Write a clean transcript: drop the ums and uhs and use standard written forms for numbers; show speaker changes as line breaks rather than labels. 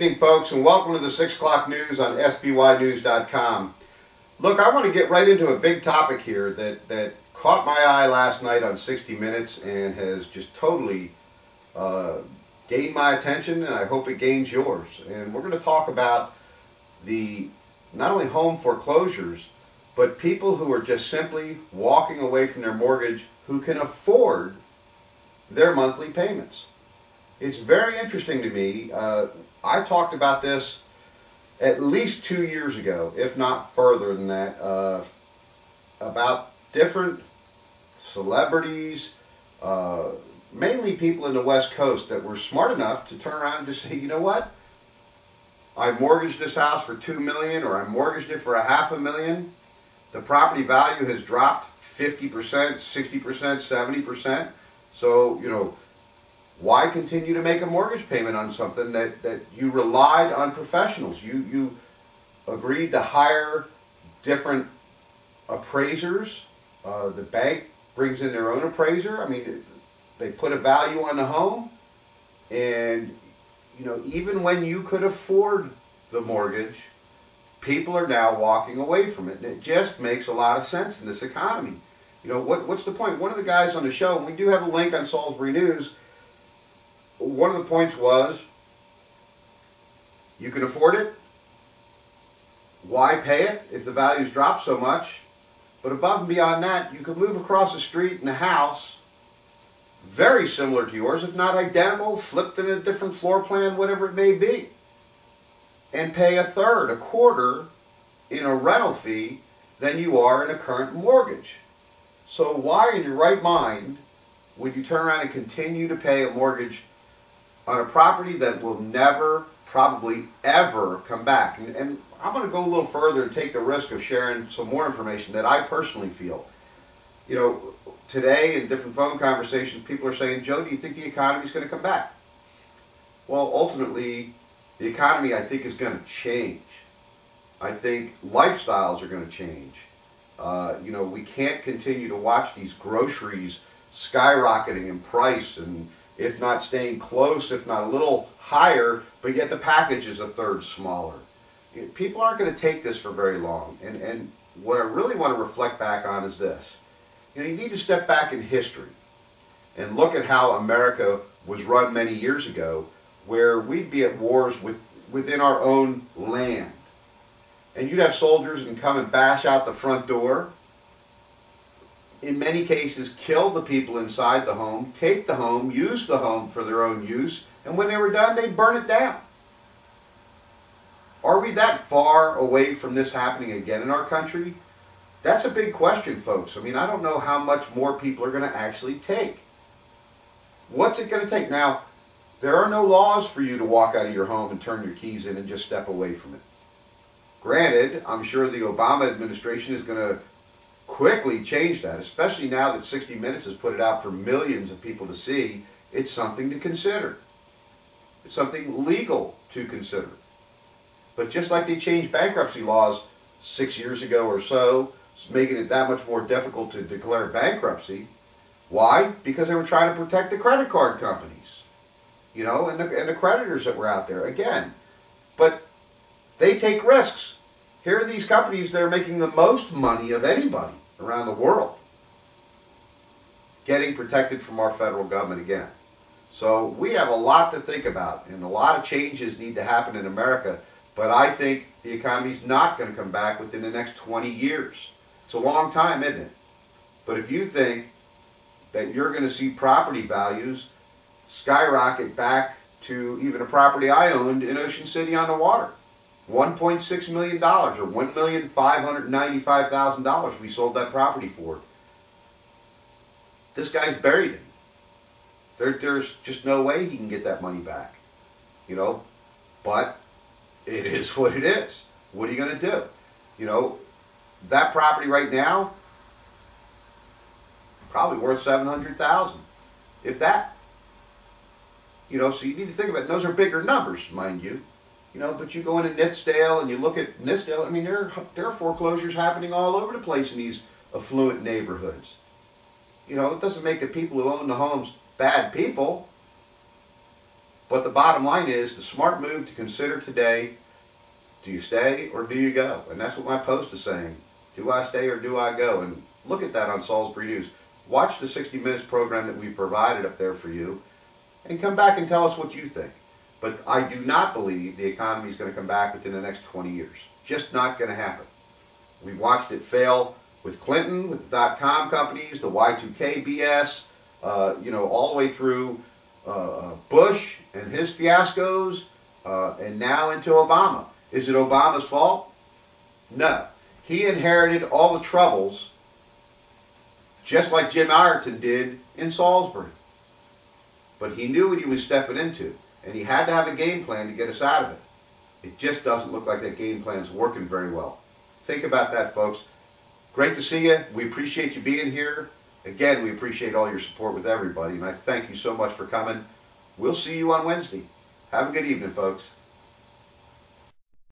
Good evening, folks, and welcome to the 6 o'clock news on SBYnews.com. Look, I want to get right into a big topic here that caught my eye last night on 60 Minutes and has just totally gained my attention, and I hope it gains yours. And we're going to talk about the not only home foreclosures, but people who are just simply walking away from their mortgage who can afford their monthly payments. It's very interesting to me. I talked about this at least 2 years ago, if not further than that, about different celebrities, mainly people in the West Coast that were smart enough to turn around and just say, you know what? I mortgaged this house for $2 million, or I mortgaged it for $500,000. The property value has dropped 50%, 60%, 70%. So, you know, why continue to make a mortgage payment on something that you relied on professionals? You agreed to hire different appraisers. The bank brings in their own appraiser. I mean, they put a value on the home, and you know, even when you could afford the mortgage, people are now walking away from it, and it just makes a lot of sense in this economy. You know, what's the point? One of the guys on the show, and we do have a link on Salisbury News, one of the points was, you can afford it, why pay it if the values drop so much? But above and beyond that, you could move across the street in a house very similar to yours, if not identical, flipped in a different floor plan, whatever it may be, and pay a third, a quarter in a rental fee than you are in a current mortgage. So why in your right mind would you turn around and continue to pay a mortgage on a property that will never, probably ever come back? And I'm going to go a little further and take the risk of sharing some more information that I personally feel. You know, today in different phone conversations, people are saying, Joe, do you think the economy is going to come back? Well, ultimately, the economy, I think, is going to change. I think lifestyles are going to change. You know, we can't continue to watch these groceries skyrocketing in price, and if not staying close, if not a little higher, but yet the package is a third smaller. People aren't going to take this for very long. And what I really want to reflect back on is this. You know, you need to step back in history and look at how America was run many years ago, where we'd be at wars within our own land. And you'd have soldiers and come and bash out the front door, in many cases kill the people inside the home, take the home, use the home for their own use, and when they were done, they'd burn it down. Are we that far away from this happening again in our country? That's a big question, folks. I mean, I don't know how much more people are going to actually take. What's it going to take? Now, there are no laws for you to walk out of your home and turn your keys in and just step away from it. Granted, I'm sure the Obama administration is going to quickly change that, especially now that 60 Minutes has put it out for millions of people to see. It's something to consider. It's something legal to consider. But just like they changed bankruptcy laws 6 years ago or so, making it that much more difficult to declare bankruptcy. Why? Because they were trying to protect the credit card companies, you know, and the creditors that were out there, again. But they take risks. Here are these companies that are making the most money of anybody around the world, getting protected from our federal government again. So we have a lot to think about, and a lot of changes need to happen in America, but I think the economy's not going to come back within the next 20 years. It's a long time, isn't it? But if you think that you're going to see property values skyrocket back to even a property I owned in Ocean City on the water, $1.6 million or $1,595,000 we sold that property for. This guy's buried it. There's just no way he can get that money back, you know, but it is what it is. What are you going to do? You know, that property right now, probably worth $700,000, if that. You know, so you need to think about it. Those are bigger numbers, mind you. You know, but you go into Nithsdale and you look at Nithsdale, I mean, there are foreclosures happening all over the place in these affluent neighborhoods. You know, it doesn't make the people who own the homes bad people. But the bottom line is, the smart move to consider today, do you stay or do you go? And that's what my post is saying. Do I stay or do I go? And look at that on Salisbury News. Watch the 60 Minutes program that we provided up there for you, and come back and tell us what you think. But I do not believe the economy is going to come back within the next 20 years. Just not going to happen. We've watched it fail with Clinton, with the dot-com companies, the Y2K BS, all the way through Bush and his fiascos, and now into Obama. Is it Obama's fault? No. He inherited all the troubles, just like Jim Ireton did in Salisbury. But he knew what he was stepping into, and he had to have a game plan to get us out of it. It just doesn't look like that game plan's working very well. Think about that, folks. Great to see you. We appreciate you being here. Again, we appreciate all your support with everybody, and I thank you so much for coming. We'll see you on Wednesday. Have a good evening, folks.